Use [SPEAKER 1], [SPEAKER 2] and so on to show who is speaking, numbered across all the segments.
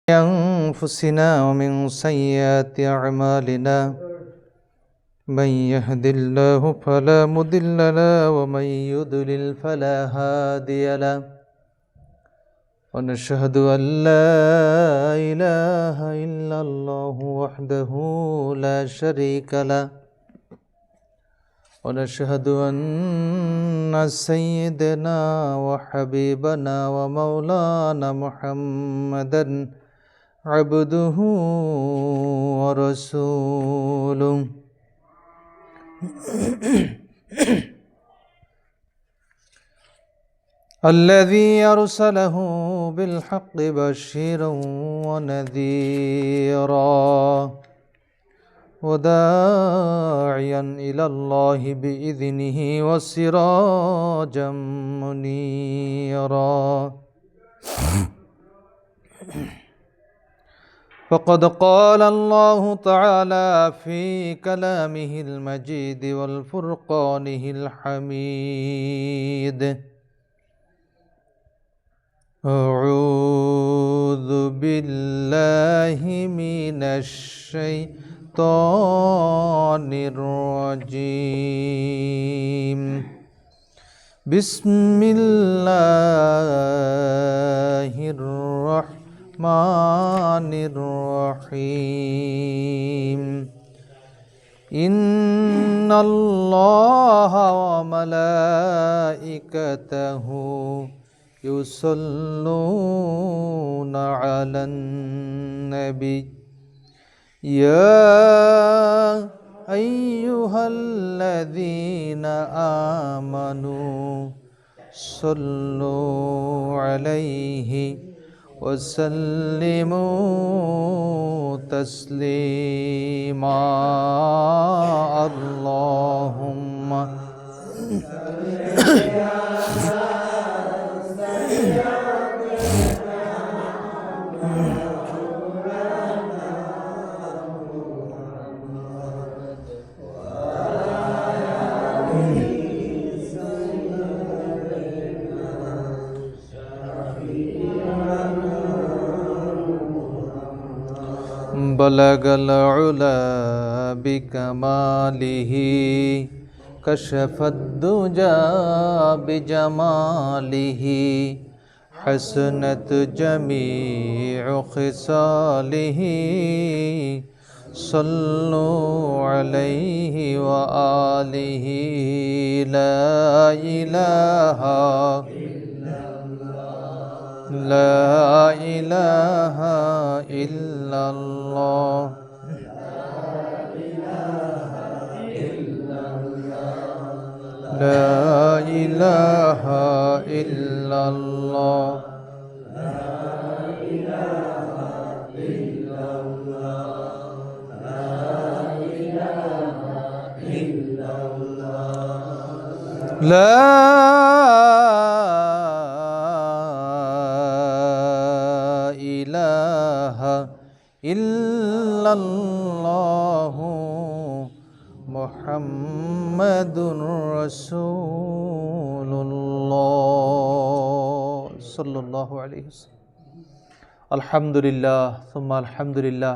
[SPEAKER 1] أنفسنا ومن سيئات أعمالنا من يهد الله فلا مضل له ومن يضلل فلا هادي له ونشهد أن لا إله إلا الله وحده لا شريك له ونشهد أن سيدنا وحبيبنا ومولانا محمدا عبده ورسوله الذي أرسله بالحق بشيرا ونذيرا وداعيا إلى الله بإذنه وسراجا منيرا فقد قال الله تعالى في كلامه المجيد والفرقانه الحميد أعوذ بالله من الشيطان الرجيم بسم الله الرحمن الرحيم إن الله وملائكته يصلون على النبي يا أيها الذين آمنوا صلوا عليه وسلموا تسليما اللهم بلغ العلا بكماله كشف الدجى بجماله حسنت جميع خصاله صلوا عليه وآله لا إله إلا الله لا إله إلا الله لا إله إلا الله محمد رسول الله صلى الله عليه وسلم আলহামদুলিল্লাহ সুম্মা আলহামদুলিল্লাহ।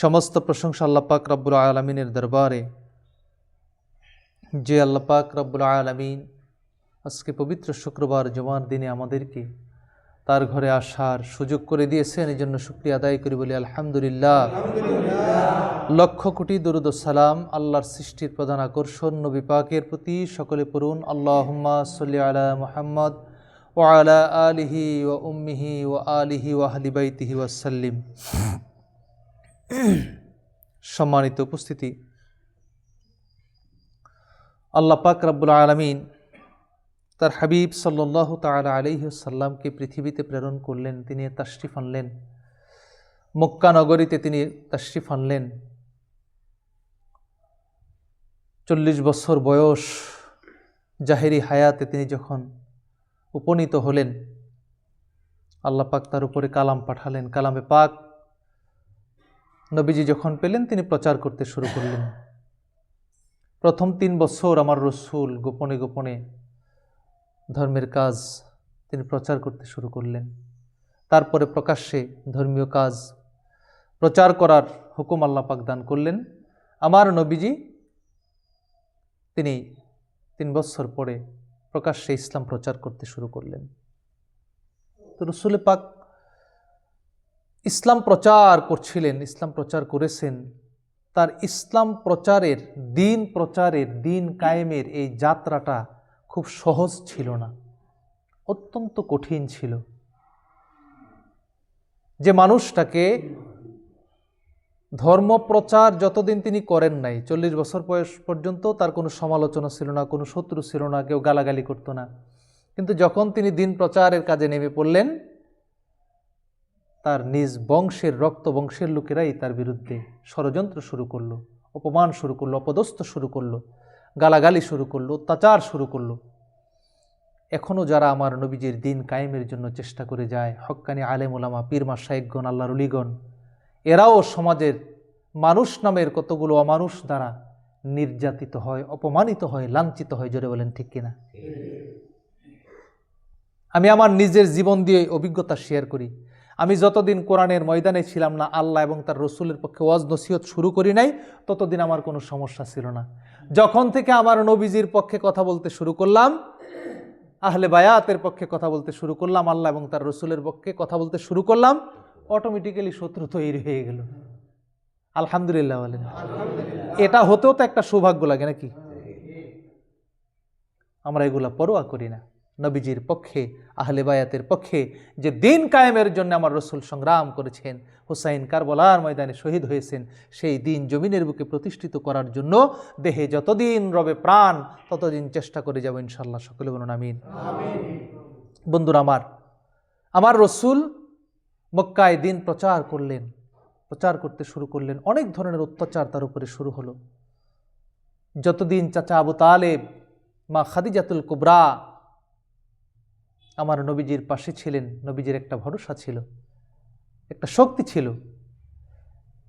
[SPEAKER 1] সমস্ত প্রশংসা আল্লাহ পাক রব্বুল আলামিনের দরবারে, যে আল্লাহ পাক রব্বুল আলামিন আজকে পবিত্র শুক্রবার জুমার দিনে আমাদেরকে তার ঘরে আসার সুযোগ করে দিয়েছেন। এই জন্য শুকরিয়া আদায় করি, বলি আলহামদুলিল্লাহ। লক্ষ কোটি দরুদ ও সালাম আল্লাহর সৃষ্টির প্রধান আকর্ষণ নবী পাকের প্রতি সকলে পড়ুন আল্লাহুম্মা সাল্লি আলা মুহাম্মদ ওয়া আলা আলিহি ওয়া উম্মিহি ওয়া আলিহি ওয়া আহলি বাইতিহি ওয়াসাল্লিম। সম্মানিত উপস্থিতি, আল্লাহ পাক রব্বুল আলামিন তার হাবিব সাল্লাল্লাহু তাআলা আলাইহি ওয়াসাল্লামকে পৃথিবীতে প্রেরণ করলেন। তিনি তাশরিফ আনলেন মক্কা নগরীতে, তিনি তাশরিফ আনলেন। 40 বছর বয়স জাহেরি হায়াতে তিনি যখন উপনীত হলেন, আল্লাহ পাক তার উপরে কালাম পাঠালেন। কালামে পাক নবীজি যখন পেলেন, তিনি প্রচার করতে শুরু করলেন। প্রথম 3 বছর আমার রসুল গোপনে গোপনে ধর্মের কাজ তিনি প্রচার করতে শুরু করলেন। তারপরে প্রকাশ্যে ধর্মীয় কাজ প্রচার করার হুকুম আল্লাহ পাক দান করলেন। আমার নবীজি তিনি 3 বছর পরে প্রকাশ্যে ইসলাম প্রচার করতে শুরু করলেন। তো রাসূল পাক ইসলাম প্রচার করছিলেন, ইসলাম প্রচার করেছেন। তার ইসলাম প্রচারের, দিন কায়েমের এই যাত্রাটা খুব সহজ ছিল না, অত্যন্ত কঠিন ছিল। যে মানুষটাকে ধর্মপ্রচার যতদিন তিনি করেন নাই, 40 বছর বয়স পর্যন্ত তার কোনো সমালোচনা ছিল না, কোনো শত্রু ছিল না, কেউ গালাগালি করতো না। কিন্তু যখন তিনি দিন প্রচারের কাজে নেমে পড়লেন, তার নিজ বংশের, রক্ত বংশের লোকেরাই তার বিরুদ্ধে ষড়যন্ত্র শুরু করলো, অপমান শুরু করলো, অপদস্থ শুরু করলো, গালাগালি শুরু করলো, অত্যাচার শুরু করলো। এখনও যারা আমার নবীজির দিন কায়েমের জন্য চেষ্টা করে যায়, হক্কানি আলেম ওলামা, পীর মাশায়েখগণ, আল্লাহর ওলিগণ, এরাও সমাজের মানুষ নামের কতগুলো অমানুষ দ্বারা নির্যাতিত হয়, অপমানিত হয়, লাঞ্ছিত হয়। জোরে বলেন ঠিক কিনা? আমি আমার নিজের জীবন দিয়ে অভিজ্ঞতা শেয়ার করি। আমি যতদিন কোরআনের ময়দানে ছিলাম না, আল্লাহ এবং তার রসুলের পক্ষে ওয়াজ নসিহত শুরু করি নাই, ততদিন আমার কোনো সমস্যা ছিল না। যখন থেকে আমার নবীজির পক্ষে কথা বলতে শুরু করলাম, আহলে বায়াতের পক্ষে কথা বলতে শুরু করলাম, আল্লাহ এবং তার রসুলের পক্ষে কথা বলতে শুরু করলাম, অটোমেটিক্যালি শত্রু তৈরি হয়ে গেল। আলহামদুলিল্লাহ বলেন। এটা হতেও তো একটা সৌভাগ্য লাগে নাকি? আমরা এগুলা পরোয়া করি না। নবীজির পক্ষে, আহলে বায়াতের পক্ষে যে দিন কায়েমের জন্য আমার রসুল সংগ্রাম করেছেন, হুসাইন কারবালার ময়দানে শহীদ হয়েছেন, সেই দিন জমিনের বুকে প্রতিষ্ঠিত করার জন্য দেহে যতদিন রবে প্রাণ ততদিন চেষ্টা করে যাব ইনশাআল্লাহ। সকলে বলুন আমিন। বন্ধুরা আমার রসুল মক্কায় দিন প্রচার করলেন, প্রচার করতে শুরু করলেন। অনেক ধরনের অত্যাচার তার উপরে শুরু হলো। যতদিন চাচা আবু তালেব, মা খাদিজাতুল কুবরা আমার নবীজির পাশে ছিলেন, নবীজির একটা ভরসা ছিল, একটা শক্তি ছিল।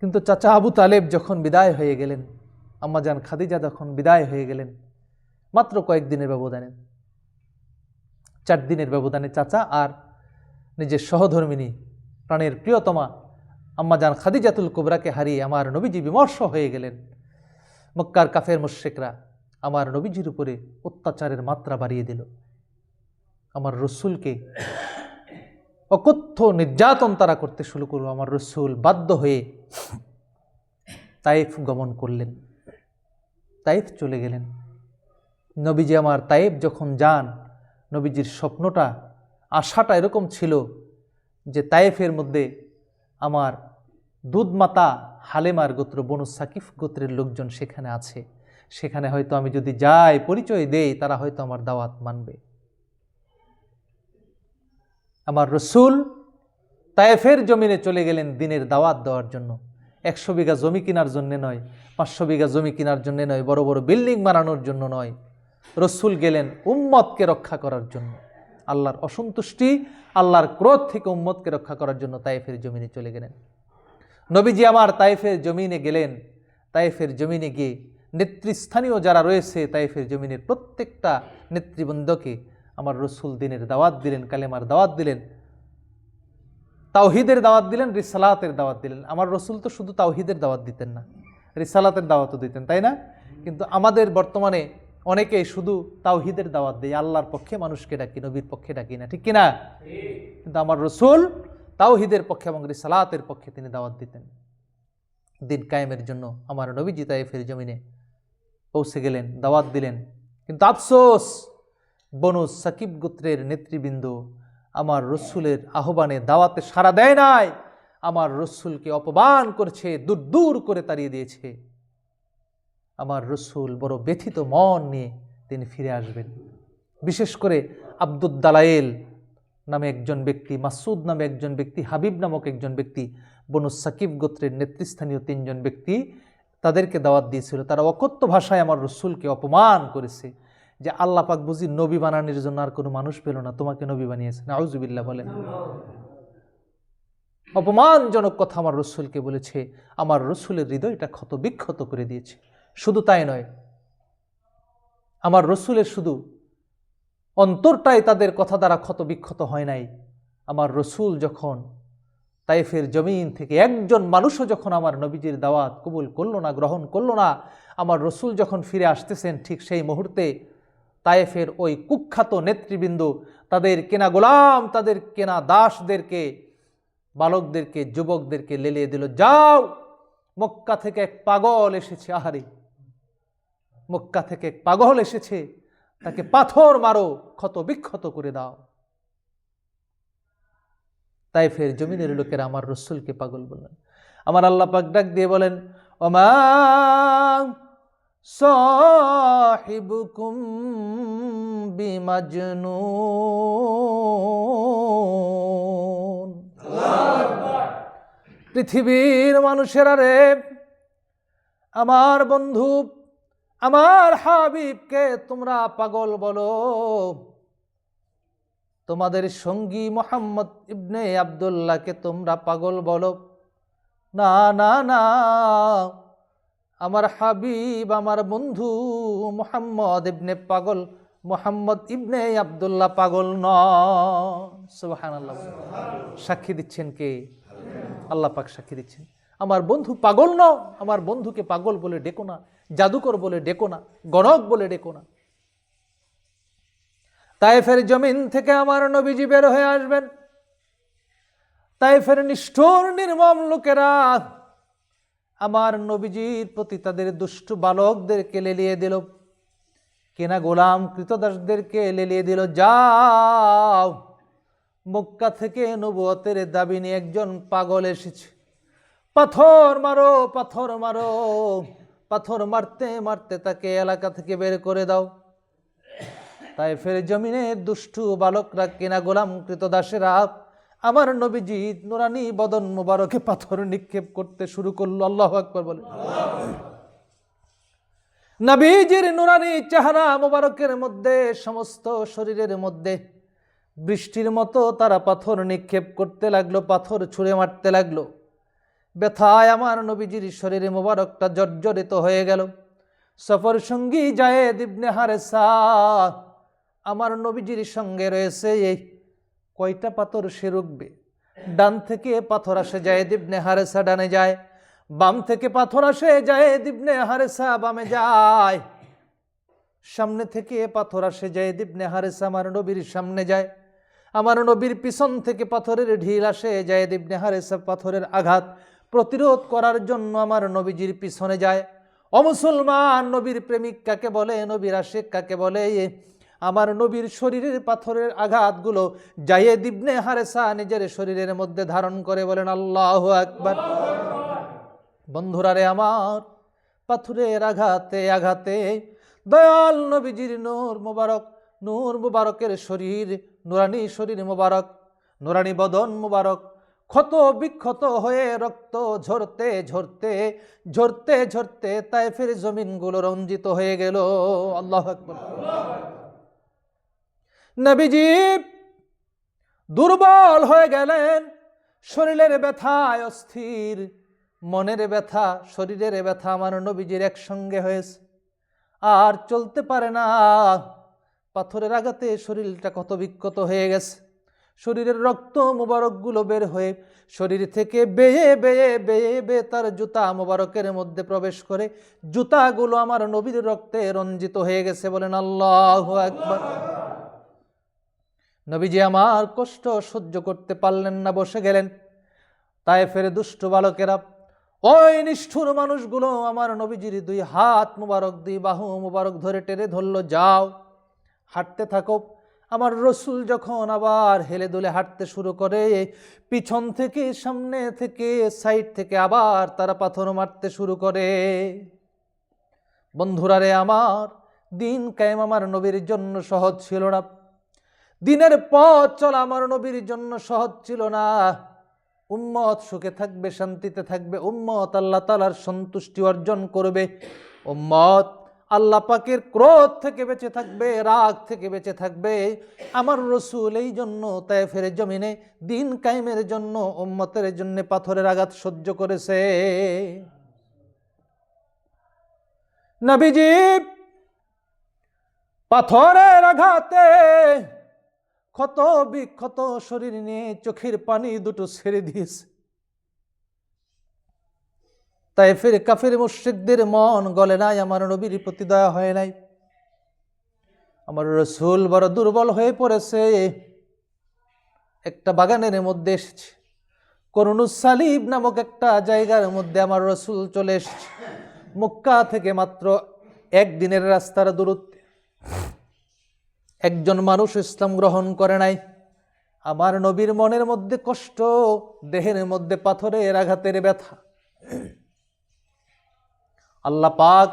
[SPEAKER 1] কিন্তু চাচা আবু তালেব যখন বিদায় হয়ে গেলেন, আম্মাজান খাদিজা যখন বিদায় হয়ে গেলেন, মাত্র কয়েকদিনের ব্যবধানে, 4 দিনের ব্যবধানে চাচা আর নিজের সহধর্মিনী, প্রাণের প্রিয়তমা আম্মাজান খাদিজাতুল কুবরাকে হারিয়ে আমার নবীজি বিমর্ষ হয়ে গেলেন। মক্কার কাফের মুশরিকরা আমার নবীজির উপরে অত্যাচারের মাত্রা বাড়িয়ে দিল। আমার রসুলকে অকথ্য নির্যাতন তারা করতে শুরু করলো। আমার রসুল বাধ্য হয়ে তায়েফ গমন করলেন, তায়েফ চলে গেলেন। নবীজি আমার তায়েফ যখন যান, নবীজির স্বপ্নটা, আশাটা এরকম ছিল যে তায়েফের মধ্যে আমার দুধমাতা হালেমার গোত্র, বনু সাকিফ গোত্রের লোকজন সেখানে আছে, সেখানে হয়তো আমি যদি যাই, পরিচয় দেই, তারা হয়তো আমার দাওয়াত মানবে। আমার রসুল তায়েফের জমিনে চলে গেলেন দিনের দাওয়াত দেওয়ার জন্য। 100 বিঘা জমি কেনার জন্য নয়, 500 বিঘা জমি কেনার জন্য নয়, বড় বড় বিল্ডিং বানানোর জন্য নয়। রসুল গেলেন উম্মতকে রক্ষা করার জন্য, আল্লাহর অসন্তুষ্টি, আল্লাহর ক্রোধ থেকে উম্মতকে রক্ষা করার জন্য তায়েফের জমিনে চলে গেলেন। নবীজি আমার তায়েফের জমিনে গেলেন। তায়েফের জমিনে গিয়ে নেতৃস্থানীয় যারা রয়েছে তায়েফের জমিনের প্রত্যেকটা নেতৃবৃন্দকে আমার রসুল দিনের দাওয়াত দিলেন, কালেমার দাওয়াত দিলেন, তাওহীদের দাওয়াত দিলেন, রিসালাতের দাওয়াত দিলেন। আমার রসুল তো শুধু তাওহীদের দাওয়াত দিতেন না, রিসালাতের দাওয়াতও দিতেন, তাই না? কিন্তু আমাদের বর্তমানে অনেকেই শুধু তাওহীদের দাওয়াত দেয়, আল্লাহর পক্ষে মানুষকে ডাকি, নবীর পক্ষে ডাকি না, ঠিক কিনা? কিন্তু আমার রসুল তাওহীদের পক্ষে এবং রিসালাতের পক্ষে তিনি দাওয়াত দিতেন। দিন কায়েমের জন্য আমার নবীজি তায়েফের জমিনে পৌঁছে গেলেন, দাওয়াত দিলেন। কিন্তু আফসোস, বনু সাকিব গোত্রের নেতৃবৃন্দ আমার রসুলের আহ্বানে, দাওয়াতে সাড়া দেয় নাই, আমার রসুলকে অপমান করেছে, দূর দূর করে তাড়িয়ে দিয়েছে। আমার রসুল বড় ব্যথিত মন নিয়ে তিনি ফিরে আসবেন। বিশেষ করে আব্দুদ দালায়েল নামে একজন ব্যক্তি, মাসুদ নামে একজন ব্যক্তি, হাবিব নামক একজন ব্যক্তি, বনু সাকিব গোত্রের নেতৃস্থানীয় 3 জন ব্যক্তি তাদেরকে দাওয়াত দিয়েছিল। তারা অকথ্য ভাষায় আমার রসুলকে অপমান করেছে যে আল্লাহ পাক বুঝি নবী বানানোর জন্য আর কোনো মানুষ পেল না, তোমাকে নবী বানিয়েছে। নাউজুবিল্লাহ বলেন। অপমানজনক কথা আমার রসুলকে বলেছে। আমার রসুলের হৃদয়টা ক্ষত বিক্ষত করে দিয়েছে। শুধু তাই নয়, আমার রসুলের শুধু অন্তরটাই তাদের কথা দ্বারা ক্ষত বিক্ষত হয় নাই, আমার রসুল যখন তায়েফের জমিন থেকে একজন মানুষও যখন আমার নবীজির দাওয়াত কবুল করলো না, গ্রহণ করলো না, আমার রসুল যখন ফিরে আসতেছেন ঠিক সেই মুহূর্তে তায়েফের ওই কুখ্যাত নেতৃবৃন্দ তাদের কেনা গোলাম, তাদের কেনা দাসদেরকে, বালকদেরকে, যুবকদেরকে লেলিয়ে দিল, যাও, মক্কা থেকে এক পাগল এসেছে, আহারে মক্কা থেকে এক পাগল এসেছে, তাকে পাথর মারো, ক্ষত বিক্ষত করে দাও। তায়েফের জমিনের লোকেরা আমার রসুলকে পাগল বললেন। আমার আল্লাহ পাক ডাক দিয়ে বলেন, ওমা সাহিবুকুম বিমাজনুন। পৃথিবীর মানুষেরা রে, আমার বন্ধু, আমার হাবিবকে তোমরা পাগল বলো, তোমাদের সঙ্গী মুহাম্মদ ইবনে আব্দুল্লাহকে তোমরা পাগল বলো না, না, না, আমার হাবিব, আমার বন্ধু মুহাম্মদ ইবনে আব্দুল্লাহ পাগল নন। সুবহানাল্লাহ। সাক্ষী দিচ্ছেন কে? আল্লাহ পাক সাক্ষী দিচ্ছেন। আমার বন্ধু পাগল নও, আমার বন্ধুকে পাগল বলে ডেকো না, জাদুকর বলে ডেকো না, গণক বলে ডেকো না। তায়েফের জমিন থেকে আমার নবীজি বের হয়ে আসবেন। তায়েফের নিষ্ঠুর নির্মম লোকেরা আমার নবীজির প্রতি তাদের দুষ্টু বালকদেরকে লেলিয়ে দিল, কেনা গোলাম কৃতদাসদেরকে লেলিয়ে দিল, যাও, মক্কা থেকে নবুয়তের দাবি নিয়ে একজন পাগল এসেছে, পাথর মারো, পাথর মারো, পাথর মারতে মারতে তাকে এলাকা থেকে বের করে দাও। তায়েফের জমিনে দুষ্টু বালকরা, কেনা গোলাম কৃতদাসেরা আমার নবীজি নুরানি বদন মুবারকে পাথর নিক্ষেপ করতে শুরু করলো। আল্লাহু আকবার বলে। নবীজির নুরানি চেহারা মুবারকের মধ্যে, সমস্ত শরীরের মধ্যে বৃষ্টির মতো তারা পাথর নিক্ষেপ করতে লাগলো, পাথর ছুঁড়ে মারতে লাগলো। ব্যথায় আমার নবীজির শরীরে মুবারকটা জর্জরিত হয়ে গেল। সফর সঙ্গী যায়েদ ইবনে হারেসা আমার নবীজির সঙ্গে রয়েছে, এই কয়টা পাথর সে রুখবে? ডান থেকে পাথর আসে, যায়েদ ইবনে হারেসা ডানে যায়, বাম থেকে পাথর আসে, যায়েদ ইবনে হারেসা বামে যায়, সামনে থেকে পাথর আসে, যায়েদ ইবনে হারেসা আমার নবীর সামনে যায়, আমার নবীর পিছন থেকে পাথরের ঢিল আসে, যায়েদ ইবনে হারেসা পাথরের আঘাত প্রতিরোধ করার জন্য আমার নবীজির পিছনে যায়। অমুসলমান, নবীর প্রেমিক কাকে বলে, নবীর আশিক কাকে বলে? আমার নবীর শরীরের পাথরের আঘাতগুলো যায়েদ ইবনে হারেসা নিজের শরীরের মধ্যে ধারণ করে, বলেন আল্লাহু আকবার। বন্ধুরা রে আমার, পাথরের আঘাতে আঘাতে দয়াল নবীজির নূর মুবারকের শরীর, নুরানি শরীর মুবারক, নুরানি বদন মুবারক ক্ষত বিক্ষত হয়ে রক্ত ঝরতে ঝরতে ঝরতে ঝরতে তায়েফের জমিনগুলো রঞ্জিত হয়ে গেল। আল্লাহু আকবার। নবীজি দুর্বল হয়ে গেলেন, শরীরের ব্যথায় অস্থির, মনের ব্যথা, শরীরের ব্যথা আমার নবীজির একসঙ্গে হয়েছে, আর চলতে পারে না। পাথরের আঘাতে শরীরটা ক্ষত বিক্ষত হয়ে গেছে, শরীরের রক্ত মুবারকগুলো বের হয়ে শরীর থেকে বেয়ে বেয়ে বেয়ে বেয়ে তার জুতা মুবারকের মধ্যে প্রবেশ করে জুতাগুলো আমার নবীর রক্তে রঞ্জিত হয়ে গেছে, বলেন আল্লাহু আকবার। নবীজি আমার কষ্ট সহ্য করতে পারলেন না, বসে গেলেন। তায়েফের দুষ্ট বালকেরা, ওই নিষ্ঠুর মানুষগুলো আমার নবীজির দুই হাত মুবারক, দুই বাহু মুবারক ধরে টেনে ধরল, যাও, হাঁটতে থাকো। আমার রসুল যখন আবার হেলে দুলে হাঁটতে শুরু করে, পিছন থেকে, সামনে থেকে, সাইড থেকে আবার তারা পাথর মারতে শুরু করে। বন্ধুরা রে আমার, দিন কায়েম আমার নবীর জন্য সহজ ছিল না, দিনের পথ চলা আমার নবীর জন্য সহজ ছিল না। উম্মত সুখে থাকবে, শান্তিতে থাকবে, উম্মত আল্লাহ তাআলার সন্তুষ্টি অর্জন করবে, উম্মত আল্লাহ পাকের ক্রোধ থেকে বেঁচে থাকবে, রাগ থেকে বেঁচে থাকবে। আমার রসুল এই জন্য তায়েফের জমিনে দিন কায়েমের জন্য উম্মতের জন্য পাথরের আঘাত সহ্য করেছে। নবীজি পাথরের আঘাতে ক্ষত বিক্ষত শরীর নিয়ে চোখের পানি দুটো ছেড়ে দিয়েছে। তায়েফের কাফের মুশরিকদের মন গলে নাই, আমার নবীর প্রতি দয়া হয় নাই। আমার রাসূল বড় দুর্বল হয়ে পড়েছে। একটা বাগানের মধ্যে এসেছে, করুনুস সালিব নামক একটা জায়গার মধ্যে আমার রাসূল চলে এসেছে। মক্কা থেকে মাত্র একদিনের রাস্তার দূরত্বে। একজন মানুষ ইসলাম গ্রহণ করে নাই। আমার নবীর মনের মধ্যে কষ্ট, দেহের মধ্যে পাথরের আঘাতের ব্যথা। আল্লাহ পাক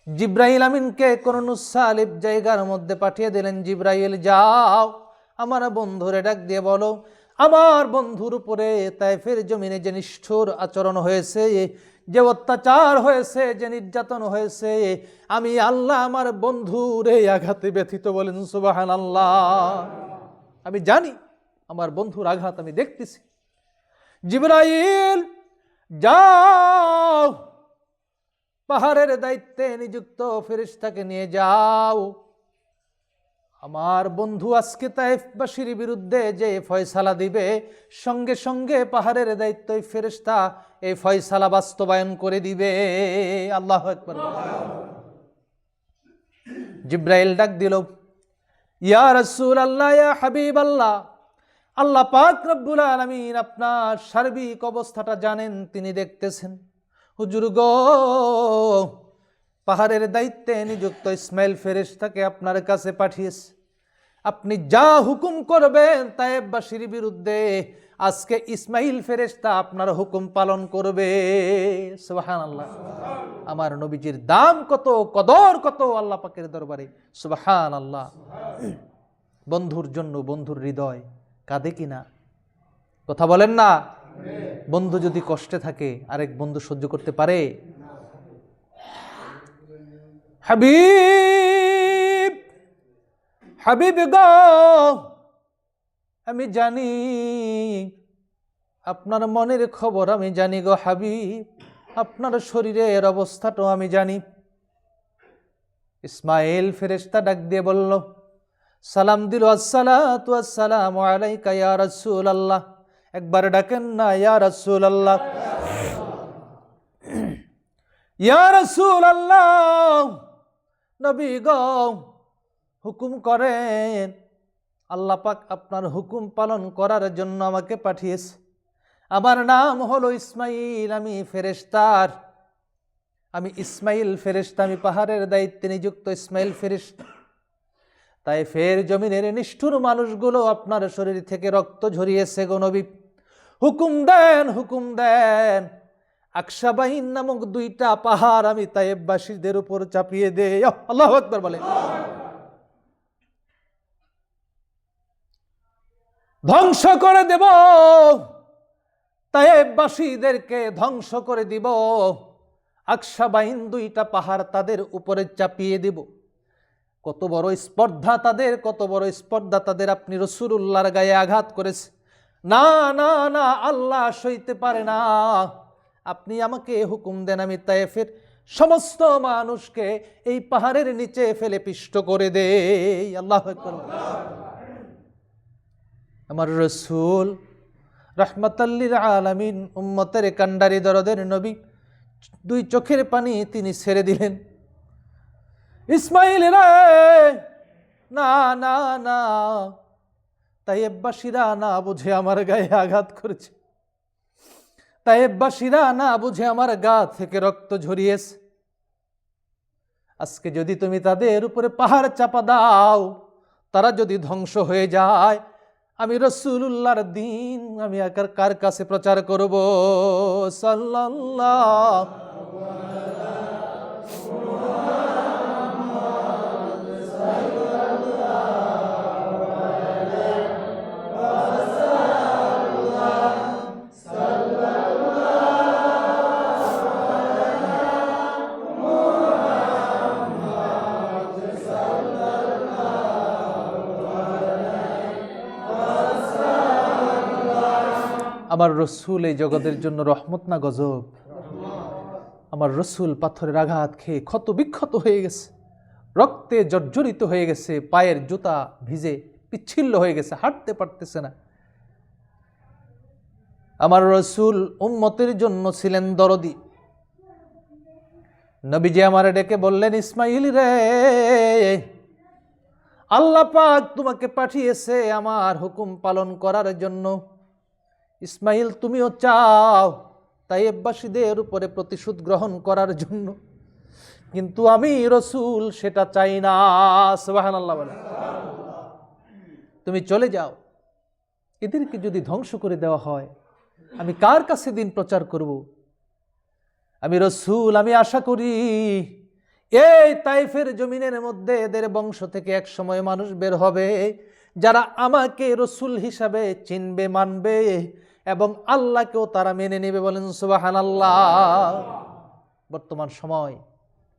[SPEAKER 1] জিব্রাইল আমিনকে করুনুস সালিব জায়গার মধ্যে পাঠিয়ে দিলেন। জিব্রাইল, যাও আমার বন্ধুরে ডাক দিয়ে বলো, আমার বন্ধুর উপরে তায়েফের জমিনে যে নিষ্ঠুর আচরণ হয়েছে, যে অত্যাচার হয়েছে, যে নির্যাতন হয়েছে, আমি আল্লাহ আমার বন্ধুর এই আঘাতে ব্যথিত। বলেন সুবহানাল্লাহ। আমি জানি আমার বন্ধুর আঘাত আমি দেখতেছি। জিবরাইল, যাও পাহাড়ের দায়িত্বে নিযুক্ত ফেরেশতাকে নিয়ে যাও। আমার বন্ধু আজকে তায়েফবাসীর বিরুদ্ধে যে ফয়সালা দিবে, সঙ্গে সঙ্গে পাহাড়ের দায়িত্ব ফেরেশতা এই ফয়সালা বাস্তবায়ন করে দিবে। আল্লাহু আকবার। জিব্রাইল ডাক দিল, ইয়া রাসূলুল্লাহ, ইয়া হাবিবাল্লাহ, আল্লাহ পাক রব্বুল আলামিন আপনার সার্বিক অবস্থাটা জানেন, তিনি দেখতেছেন। হুজুর গো, পাহাড়ের দায়িত্বে নিযুক্ত ইসমাইল ফেরেশতাকে আপনার কাছে পাঠিয়েছে। আপনি যা হুকুম করবেন তায়েফবাসীর বিরুদ্ধে, আজকে ইসমাইল ফেরেশতা আপনার হুকুম পালন করবে। সুবহানাল্লাহ। আমার নবীজির দাম কত, কদর কত আল্লাহ পাকের দরবারে। সুবহানাল্লাহ। বন্ধুর জন্য বন্ধুর হৃদয় কাঁদে কিনা? কথা বলেন না। বন্ধু যদি কষ্টে থাকে আরেক বন্ধু সহ্য করতে পারে? হাবিব, হাবিব গো, আমি জানি আপনার মনের খবর, আমি জানি গো হাবিব, আপনার শরীরের অবস্থাটাও আমি জানি। ইসমাইল ফেরেশতা ডাক দিয়ে বলল, সালাম দিল, আসসালাতু আসসালামু আলাইকা ইয়া রাসূলুল্লাহ। একবার ডাকেন না, ইয়া রাসূলুল্লাহ, ইয়া রাসূলুল্লাহ। নবী গো, হুকুম করেন। আল্লাহ পাক আপনার হুকুম পালন করার জন্য আমাকে পাঠিয়েছে। আমার নাম হলো ইসমাইল, আমি ফেরেশতার, আমি ইসমাইল ফেরেশতা, আমি পাহাড়ের দায়িত্বে নিযুক্ত ইসমাইল ফেরেশতা। তায়েফের জমিনের নিষ্ঠুর মানুষগুলো আপনার শরীর থেকে রক্ত ঝরিয়েছে গো নবী। হুকুম দেন, হুকুম দেন, আকসাবাইন নামক দুইটা পাহাড় আমি তায়েফবাসীদের উপর চাপিয়ে দে। আল্লাহু আকবার বলে। ধ্বংস করে দেব, তায়েফবাসীদেরকে ধ্বংস করে দিব। আকসাবাইন দুইটা পাহাড় তাদের উপরে চাপিয়ে দিব। কত বড় স্পর্ধা তাদের, কত বড় স্পর্ধা তাদের। আপনি রাসূলুল্লাহর গায়ে আঘাত করেছে। না না না, আল্লাহ সইতে পারে না। আপনি আমাকে হুকুম দেন, আমি তায়েফের সমস্ত মানুষকে এই পাহাড়ের নিচে ফেলে পিষ্ট করে দেই। আল্লাহু আকবার। আমার রাসূল রাহমাতাল লিল আলামিন, উম্মতের কান্ডারি দরদের নবী, দুই চোখের পানি তিনি ছেড়ে দিলেন। ইসমাইল রে, না না না, তায়েফবাসীরা না বুঝে আমার গায়ে আঘাত করেছে, তায়েফবাসীরা না বুঝে আমার গা থেকে রক্ত ঝরিয়েছে। আজকে যদি তুমি তাদের উপরে পাহাড় চাপা দাও, তারা যদি ধ্বংস হয়ে যায়, আমি রাসূলুল্লাহর দ্বীন আমি কার কাছে প্রচার করব? সাল্লাল্লাহু আমার রসুল এই জগতের জন্য রহমত না গজব? আমার রসুল পাথরের আঘাত খেয়ে ক্ষত বিক্ষত হয়ে গেছে, রক্তে জর্জরিত হয়ে গেছে, পায়ের জুতা ভিজে পিচ্ছিল্য হয়ে গেছে, হাঁটতে পারতেছে না। আমার রাসূল উম্মতের জন্য ছিলেন দরদি। নবীজি আমারে ডেকে বললেন, ইসমাইল রে, আল্লাহ পাক তোমাকে পাঠিয়েছে আমার হুকুম পালন করার জন্য। ইসমাইল, তুমিও চাও তায়েববাসীদের উপরে প্রতিশোধ গ্রহণ করার জন্য, কিন্তু আমি রাসূল সেটা চাই না। সুবহানাল্লাহ বলে। তুমি চলে যাও, এদেরকে যদি ধ্বংস করে দেওয়া হয় আমি কার কাছে দিন প্রচার করব? আমি রাসূল, আমি আশা করি এই তাইফের জমিনের মধ্যে এদের বংশ থেকে এক সময় মানুষ বের হবে যারা আমাকে রাসূল হিসাবে চিনবে, মানবে এবং আল্লাহকেও তারা মেনে নেবে। বলেন সুবহানাল্লাহ। বর্তমান সময়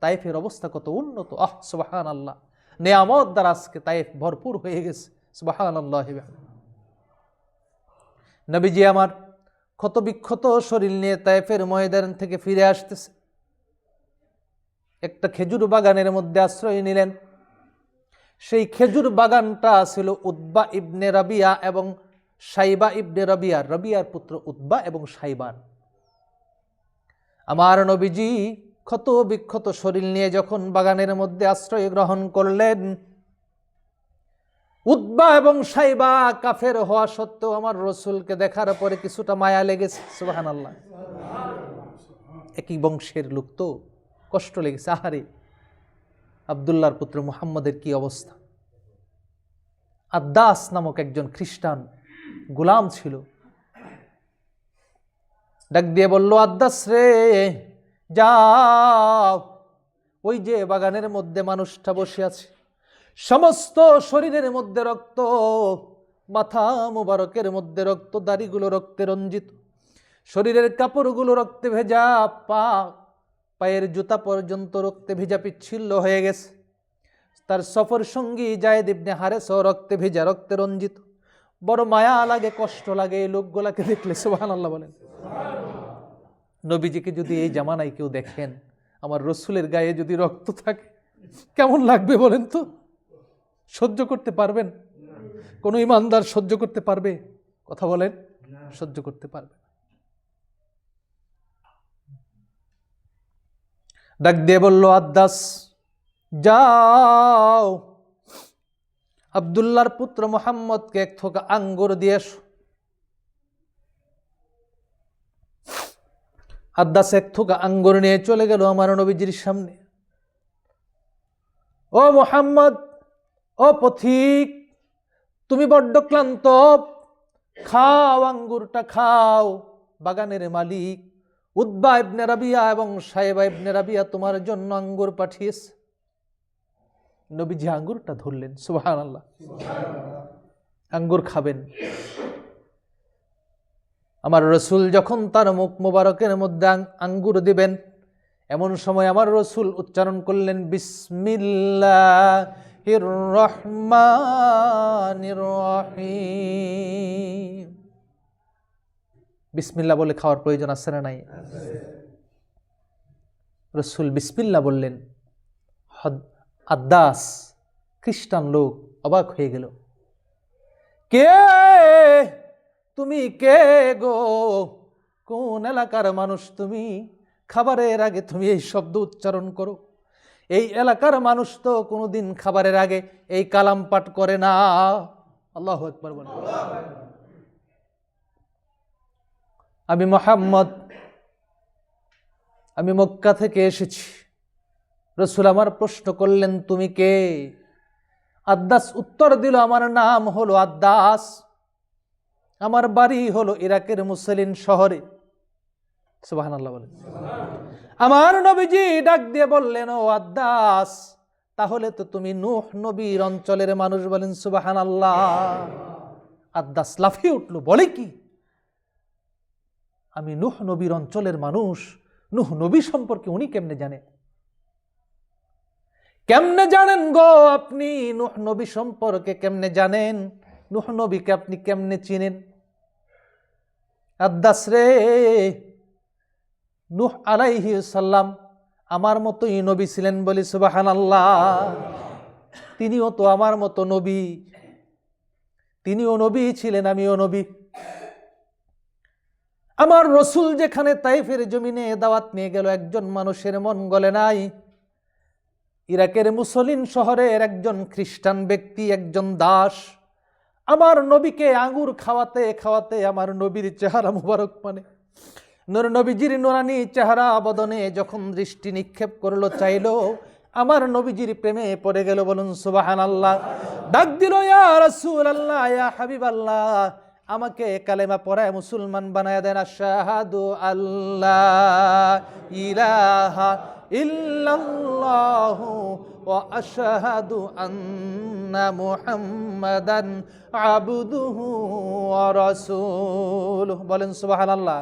[SPEAKER 1] তাইফের অবস্থা কত উন্নত! সুবহানাল্লাহ। নেয়ামত দ্বারা আজকে তাইফ ভরপুর হয়ে গেছে। সুবহানাল্লাহ। নবীজি আমার ক্ষত বিক্ষত শরীর নিয়ে তাইফের ময়দান থেকে ফিরে আসতেছে। একটা খেজুর বাগানের মধ্যে আশ্রয় নিলেন। সেই খেজুর বাগানটা ছিল উতবা ইবনে রাবিয়া এবং সাইবা ইবনে রাবিয়া, রবিয়ার পুত্র উতবা এবং সাইবার। আমার নবীজি ক্ষত বিক্ষত শরীর নিয়ে যখন বাগানের মধ্যে আশ্রয় গ্রহণ করলেন, উতবা এবং সাইবা কাফের হওয়া সত্ত্বেও আমার রাসূলকে দেখার পরে কিছুটা মায়া লেগেছে। সুবহানাল্লাহ। একই বংশের লোক তো, কষ্ট লেগেছে। আহারে, আব্দুল্লাহর পুত্র মুহাম্মদের কি অবস্থা! আদ্দাস নামক একজন খ্রিস্টান গোলাম ছিল। ডাক দিয়ে বলল, আদ্দাস রে, যাও, ওই যে বাগানের মধ্যে মানুষটা বসে আছে, সমস্ত শরীরের মধ্যে রক্ত, মাথা মুবারকের মধ্যে রক্ত, দাড়িগুলো রক্তে রঞ্জিত, শরীরের কাপড়গুলো রক্তে ভেজা, পায়ের জুতা পর্যন্ত রক্তে ভেজা পিচ্ছিল্য হয়ে গেছে। তার সফর সঙ্গী যায়েদ ইবনে হারেসও রক্তে ভেজা, রক্তে রঞ্জিত। বড় মায়া লাগে, কষ্ট লাগে এই লোকগুলাকে দেখলে। সুবহানাল্লাহ বলেন। নবীজিকে যদি এই জামানায় কেউ দেখেন, আমার রাসূলের গায়ে যদি রক্ত থাকে, কেমন লাগবে বলেন তো? সহ্য করতে পারবেন? কোন ইমানদার সহ্য করতে পারবে? কথা বলেন, সহ্য করতে পারবে? ডাক দিয়ে বলল, আদ্দাস, যাও, আব্দুল্লাহর পুত্র মুহাম্মদকে এক থোকা আঙ্গুর দিয়ে এসো। আদ্দাস এক থোকা আঙ্গুর নিয়ে চলে গেল আমার নবীজির সামনে। ও মুহাম্মদ, ও পথিক, তুমি বড্ড ক্লান্ত, খাও, আঙ্গুরটা খাও। বাগানের মালিক উতবা ইবনে রাবিয়া এবং সাইবা ইবনে রাবিয়া তোমার জন্য আঙ্গুর পাঠিয়েছে। নবীজি আঙ্গুরটা ধরলেন। সুবহানাল্লাহ। আঙ্গুর খাবেন। আমার রাসূল যখন তার মুখ মোবারকের মধ্যে আঙ্গুর দিবেন, এমন সময় আমার রাসূল উচ্চারণ করলেন, বিসমিল্লাহির রহমানির রহিম। বিসমিল্লাহ বলে খাওয়ার প্রয়োজন আছে না নাই? রাসূল বিসমিল্লাহ বললেন। আদ্দাস খ্রিস্টান লোক অবাক হয়ে গেল। কে তুমি? কে গো? কোন এলাকার মানুষ তুমি? খাবারের আগে তুমি এই শব্দ উচ্চারণ করো? এই এলাকার মানুষ তো কোনোদিন খাবারের আগে এই কালাম পাঠ করে না। আল্লাহু আকবার বলেন। আমি মুহাম্মদ, আমি মক্কা থেকে এসেছি। রাসূল আমার প্রশ্ন করলেন, তুমি কে? আদ্দাস উত্তর দিল, আমার নাম হলো আদ্দাস, আমার বাড়ি হলো ইরাকের মুসলিন শহরে। সুবহানাল্লাহ বলেন। আমার নবীজি ডাক দিয়ে বললেন, ও আদ্দাস, তাহলে তো তুমি নূহ নবীর অঞ্চলের মানুষ। বলেন সুবহানাল্লাহ। আদ্দাস লাফিয়ে উঠল, বলে কি? আমি নূহ নবীর অঞ্চলের মানুষ? নূহ নবী সম্পর্কে উনি কেমনে জানেন? কেমনে জানেন গো আপনি? নূহ নবী সম্পর্কে কেমনে জানেন? নূহ নবীকে আপনি কেমনে চিনেন? আদ্দাস রে, নূহ আলাইহিস সালাম আমার মতোই নবী ছিলেন। বলি সুবহানাল্লাহ। তিনিও তো আমার মতো নবী। তিনিও নবী ছিলেন, আমিও নবী। আমার রসুল যেখানে তাইফের জমিনে দাওয়াত নিয়ে গেল, একজন মানুষের মন গলে নাই। ইরাকের মুসলিন শহরের একজন খ্রিস্টান ব্যক্তি, একজন দাস, আমার নবীকে আঙ্গুর খাওয়াতে খাওয়াতে আমার নবীর চেহারা মুবারক মানে নবীজির নুরানি চেহারা বদনে যখন দৃষ্টি নিক্ষেপ করলো, চাইলো, আমার নবীজির প্রেমে পড়ে গেল। বলুন সুবহানাল্লাহ। ডাক দিল, ইয়া রাসূলুল্লাহ, ইয়া হাবিবাল্লাহ, আমাকে কালেমা পড়ায় মুসলমান বানায় দেন। আশহাদু আল্লাহ ইলাহা ইল্লাল্লাহু ওয়া আশহাদু আন্না মুহাম্মাদান আবদুহু ওয়া রাসূলুহু। বলেন সুবহানাল্লাহ।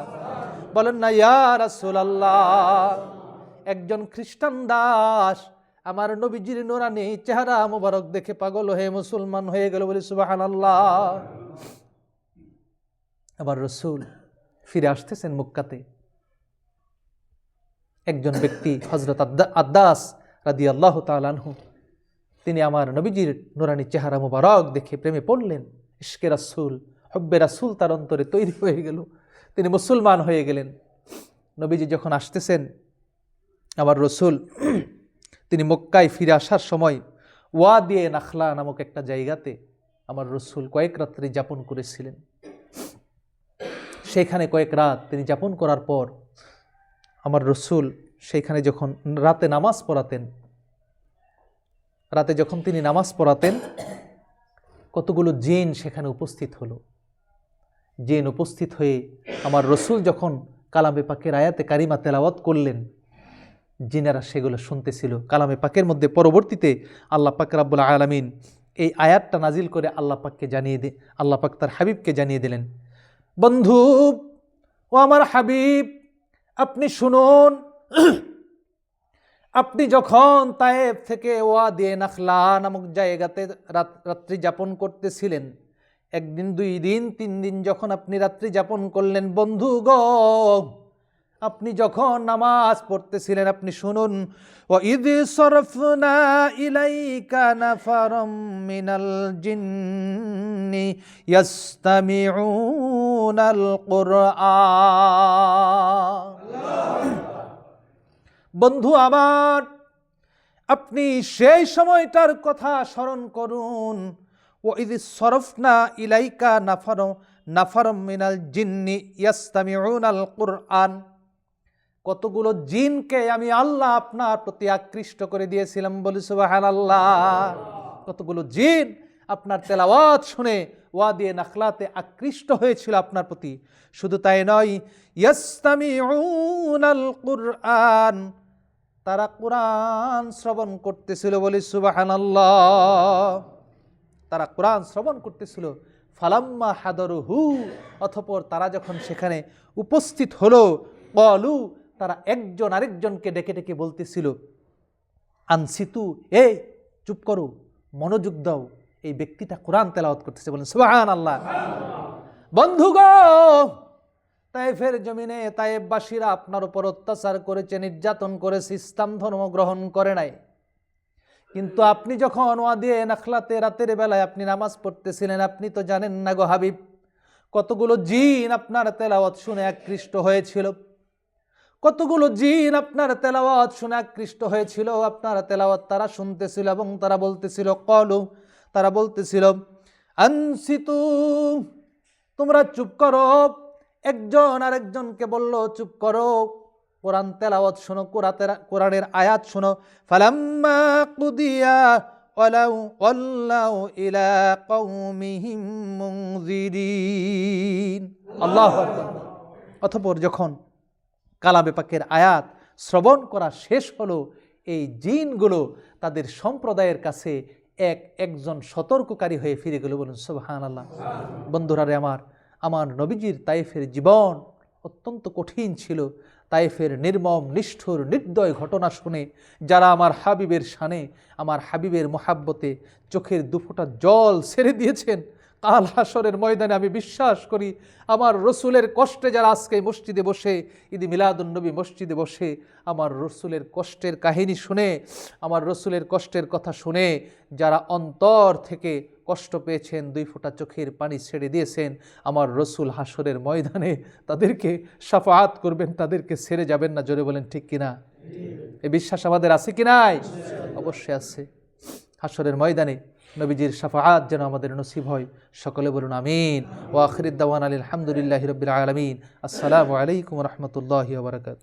[SPEAKER 1] বলেন না ইয়া রাসূলুল্লাহ। একজন খ্রিস্টান দাস আমার নবীজির নূরানি চেহারা মুবারক দেখে পাগল হয়ে মুসলমান হয়ে গেল। বলি সুবহানাল্লাহ। আবার রসুল ফিরে আসতেছেন মক্কাতে। একজন ব্যক্তি হযরত আদ্দাস রাদিয়াল্লাহু তাআলা আনহু, তিনি আমার নবীজির নূরানি চেহারা মুবারক দেখে প্রেমে পড়লেন। ইশকে রাসূল, হব্বে রাসূল তার অন্তরে তৈরি হয়ে গেল, তিনি মুসলমান হয়ে গেলেন। নবীজি যখন আসতেছেন, আমার রসুল তিনি মক্কায় ফিরে আসার সময় ওয়াদিয়ে নাখলা নামক একটা জায়গাতে আমার রসুল কয়েক রাত্রি যাপন করেছিলেন। সেখানে কয়েক রাত তিনি যাপন করার পর আমার রসুল সেইখানে যখন রাতে নামাজ পড়াতেন, রাতে যখন তিনি নামাজ পড়াতেন, কতগুলো জিন সেখানে উপস্থিত হলো। জিন উপস্থিত হয়ে আমার রসুল যখন কালামে পাকের আয়াতে কারিমা তেলাওয়াত করলেন, জিনেরা সেগুলো শুনতেছিল। কালামে পাকের মধ্যে পরবর্তীতে আল্লাহ পাক রাব্বুল আলামিন এই আয়াতটা নাজিল করে আল্লাহ পাককে আল্লাহ পাক তার হাবিবকে জানিয়ে দিলেন, বন্ধু ও আমার হাবিব, আপনি শুনুন, আপনি যখন তায়েফ থেকে ওয়াদিয়ে নাখলা নামক জায়গাতে রাত্রি যাপন করতেছিলেন, একদিন, 2 দিন, 3 দিন যখন আপনি রাত্রি যাপন করলেন, বন্ধু গো, আপনি যখন নামাজ পড়তেছিলেন, আপনি শুনুন, ওয়াইদ সরফনা ইলাইকা নাফারাম মিনাল জিন্নি ইয়াসতামিউনাল কুরআন। বন্ধু আমার, আপনি সেই সময়টার কথা স্মরণ করুন। ওয়াইদ সরফনা ইলাইকা নাফারাম মিনাল জিন্নি ইয়াসতামিউনাল কুরআন। কতগুলো জিনকে আমি আল্লাহ আপনার প্রতি আকৃষ্ট করে দিয়েছিলাম। বলি সুবহানাল্লাহ। কতগুলো জিন আপনার তেলাওয়াত শুনে ওয়াদিয়ে নাখলাতে আকৃষ্ট হয়েছিল আপনার প্রতি। শুধু তাই নয়, ইয়াসতামিউনাল কুরআন, তারা কোরআন শ্রবণ করতেছিল। বলি সুবহানাল্লাহ। তারা কোরআন শ্রবণ করতেছিল। ফালাম্মা হাদারুহু, অতঃপর তারা যখন সেখানে উপস্থিত হলো, ক্বালু, তারা একজন আরেকজনকে ডেকে ডেকে বলতেছিল, আনসিতু, এই চুপ করো, মনোযোগ দাও, এই ব্যক্তিটা কোরআন তেলাওয়াত করতেছে। বলেন সুবহানাল্লাহ। বন্ধুগণ, তায়েফের জমিনে তায়েফবাসীরা আপনার উপর অত্যাচার করেছে, নির্যাতন করেছে, ইসলাম ধর্ম গ্রহণ করে নাই। কিন্তু আপনি যখন ওয়াদিয়ে নাখলাতে রাতের বেলায় আপনি নামাজ পড়তেছিলেন, আপনি তো জানেন না গো হাবিব, কতগুলো জিন আপনার তেলাওয়াত শুনে আকৃষ্ট হয়েছিল। কতগুলো জিন আপনার তেলাওয়াত শুনে আকৃষ্ট হয়েছিল। আপনার তেলাওয়াত তারা শুনতেছিল এবং তারা বলতেছিল, ক্বালু, তারা বলতেছিল, আনসিতু, তোমরা চুপ করো। একজন আরেকজনকে বলল, চুপ করো, কোরআন তেলাওয়াত শোনো, কোরআনের আয়াত শোনো। ফালাম্মা কুদিয়া ওয়াল্লাউ ইলা কওমিহিম মুনযিরিন। আল্লাহু আকবার। অতঃপর যখন কালামে পাকের আয়াত শ্রবণ করা শেষ হলো, এই জিনগুলো তাদের সম্প্রদায়ের কাছে একজন সতর্ককারী হয়ে ফিরে গেল। বলুন সুবহানাল্লাহ। বন্ধুরারে আমার নবীজির তায়েফের জীবন অত্যন্ত কঠিন ছিল। তায়েফের নির্মম, নিষ্ঠুর, নির্দয় ঘটনা শুনে যারা আমার হাবিবের শানে, আমার হাবিবের মোহাব্বতে চোখের দুফোঁটা জল ছেড়ে দিয়েছেন, কাল হাসরের ময়দানে আমি বিশ্বাস করি আমার রসুলের কষ্টে যারা আজকে মসজিদে বসে, ঈদ মিলাদুন নবী মসজিদে বসে আমার রসুলের কষ্টের কাহিনী শুনে, আমার রসুলের কষ্টের কথা শুনে যারা অন্তর থেকে কষ্ট পেয়েছেন, 2 ফোঁটা চোখের পানি ছেড়ে দিয়েছেন, আমার রসুল হাসরের ময়দানে তাদেরকে শাফাআত করবেন, তাদেরকে ছেড়ে যাবেন না। জোরে বলেন ঠিক কিনা? এই বিশ্বাস আমাদের আছে কি নাই? অবশ্যই আছে। হাসরের ময়দানে নবীজির শাফাআত যেন আমাদের নসিব হয়। সকলে বলুন আমিন। ওয়া আখিরুদ দাওয়ানা আলহামদুলিল্লাহি রাব্বিল আলামিন। আসসালামু আলাইকুম ওয়া রাহমাতুল্লাহি ওয়া বারাকাতুহু।